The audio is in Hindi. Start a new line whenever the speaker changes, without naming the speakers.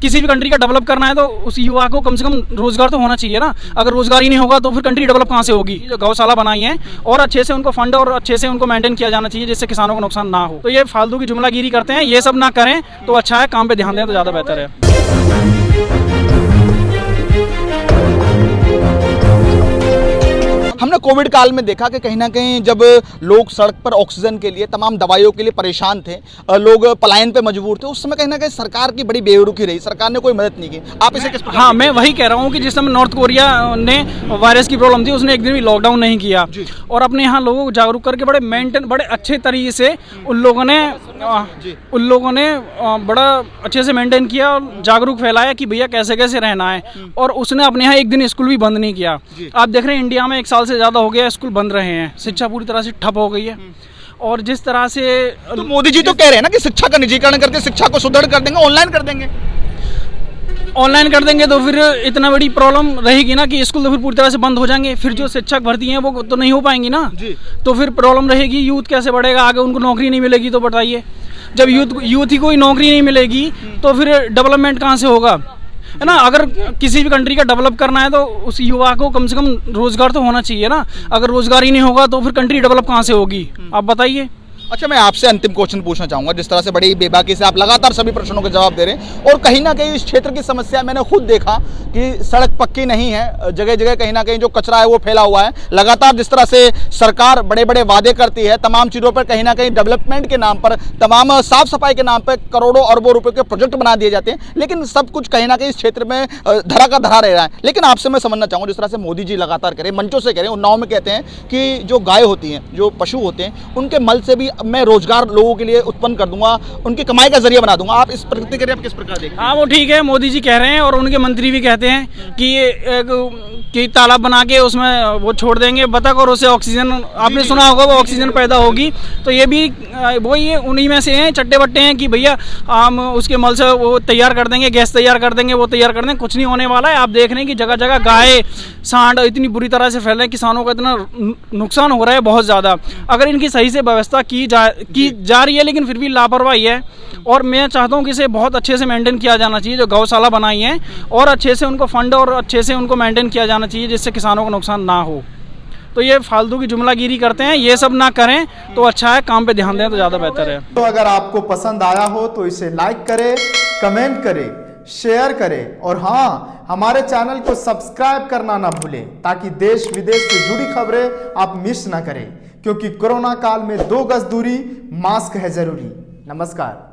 किसी भी कंट्री का डेवलप करना है तो उस युवा को कम से कम रोजगार तो होना चाहिए ना। अगर रोजगार ही नहीं होगा तो फिर कंट्री डेवलप कहाँ से होगी। जो गौशाला बनाई है और अच्छे से उनको फंड और अच्छे से उनको मेंटेन किया जाना चाहिए जिससे किसानों को नुकसान ना हो। तो ये फालतू की जुमलागिरी करते हैं, ये सब ना करें तो अच्छा है, काम पे ध्यान दें तो ज़्यादा बेहतर है।
हमने कोविड काल में देखा कि कहीं ना कहीं जब लोग सड़क पर ऑक्सीजन के लिए, तमाम दवाइयों के लिए परेशान थे, लोग पलायन पे मजबूर थे, उस समय कहीं ना कहीं सरकार की बड़ी बेरुखी रही, सरकार ने कोई मदद नहीं की। आप इसे किस प्रकार?
हाँ, मैं वही कह रहा हूँ कि जिस समय नॉर्थ कोरिया ने वायरस की प्रॉब्लम थी उसने एक दिन भी लॉकडाउन नहीं किया और अपने यहाँ लोगों को जागरूक करके बड़े अच्छे तरीके से उन लोगों ने बड़ा अच्छे से मेंटेन किया और जागरूक फैलाया कि भैया कैसे कैसे रहना है। और उसने अपने यहाँ एक दिन स्कूल भी बंद नहीं किया। आप देख रहे हैं इंडिया में 1 साल से ज़्यादा हो गया स्कूल बंद रहे हैं, शिक्षा पूरी तरह से ठप हो गई है। और जिस तरह से
तो मोदी जी तो कह रहे हैं ना कि शिक्षा का निजीकरण करके शिक्षा को सुदृढ़ कर देंगे, ऑनलाइन कर देंगे।
ऑनलाइन कर देंगे तो फिर इतना बड़ी प्रॉब्लम रहेगी ना कि स्कूल तो फिर पूरी तरह से बंद हो जाएंगे। फिर जो शिक्षक भर्ती हैं वो तो नहीं हो पाएंगी ना जी। तो फिर प्रॉब्लम रहेगी, यूथ कैसे बढ़ेगा आगे, उनको नौकरी नहीं मिलेगी। तो बताइए, जब यूथ ही कोई नौकरी नहीं मिलेगी तो फिर डेवलपमेंट कहाँ से होगा, है ना। अगर किसी भी कंट्री का डेवलप करना है तो उस युवा को कम से कम रोजगार तो होना चाहिए ना। अगर रोजगार ही नहीं होगा तो फिर कंट्री डेवलप कहाँ से होगी, आप बताइए।
अच्छा, मैं आपसे अंतिम क्वेश्चन पूछना चाहूंगा। जिस तरह से बड़ी बेबाकी से आप लगातार सभी प्रश्नों के जवाब दे रहे हैं और कहीं ना कहीं इस क्षेत्र की समस्या मैंने खुद देखा कि सड़क पक्की नहीं है, जगह जगह कहीं ना कहीं जो कचरा है वो फैला हुआ है। लगातार जिस तरह से सरकार बड़े बड़े वादे करती है, तमाम चीज़ों पर कहीं ना कहीं डेवलपमेंट के नाम पर, तमाम साफ सफाई के नाम पर करोड़ों अरबों रुपए के प्रोजेक्ट बना दिए जाते हैं, लेकिन सब कुछ कहीं ना कहीं इस क्षेत्र में धरा का धरा रह रहा है। लेकिन आपसे मैं समझना चाहूँगा, जिस तरह से मोदी जी लगातार करें, मंचों से कह रहे हैं, उन्नाव में कहते हैं कि जो गाय होती हैं, जो पशु होते हैं, उनके मल से भी मैं रोजगार लोगों के लिए उत्पन्न कर दूंगा, उनकी कमाई का जरिया बना दूंगा। आप इस प्रतिक्रिया आप किस प्रकार देखते हैं?
हाँ, वो ठीक है, मोदी जी कह रहे हैं और उनके मंत्री भी कहते हैं कि तालाब बना के उसमें वो छोड़ देंगे बतख और उससे ऑक्सीजन, आपने सुना होगा, वो ऑक्सीजन पैदा होगी। तो ये भी वही उन्हीं में से हैं, चट्टे बट्टे हैं कि भैया हम उसके मल से वो तैयार कर देंगे, गैस तैयार कर देंगे, वो तैयार कर देंगे। कुछ नहीं होने वाला है। आप देख रहे हैं कि जगह जगह गाय सांड इतनी बुरी तरह से फैल रहे हैं, किसानों का इतना नुकसान हो रहा है बहुत ज़्यादा। अगर इनकी सही से व्यवस्था की जा रही है, लेकिन फिर भी लापरवाही है। और मैं चाहता हूँ कि इसे बहुत अच्छे से मेंटेन किया जाना चाहिए, जो गौशाला बनाई है, और अच्छे से उनको फंड और अच्छे से उनको मेंटेन किया जाना चाहिए जिससे किसानों को नुकसान ना हो। तो ये फालतू की जुमलागिरी करते हैं, ये सब ना करें तो अच्छा है, काम पे ध्यान दें तो ज़्यादा बेहतर है।
तो अगर आपको पसंद आया हो तो इसे लाइक करें, कमेंट करें, शेयर करें और हाँ, हमारे चैनल को सब्सक्राइब करना ना भूलें ताकि देश विदेश से जुड़ी खबरें आप मिस ना करें, क्योंकि कोरोना काल में 2 गज दूरी, मास्क है जरूरी। नमस्कार।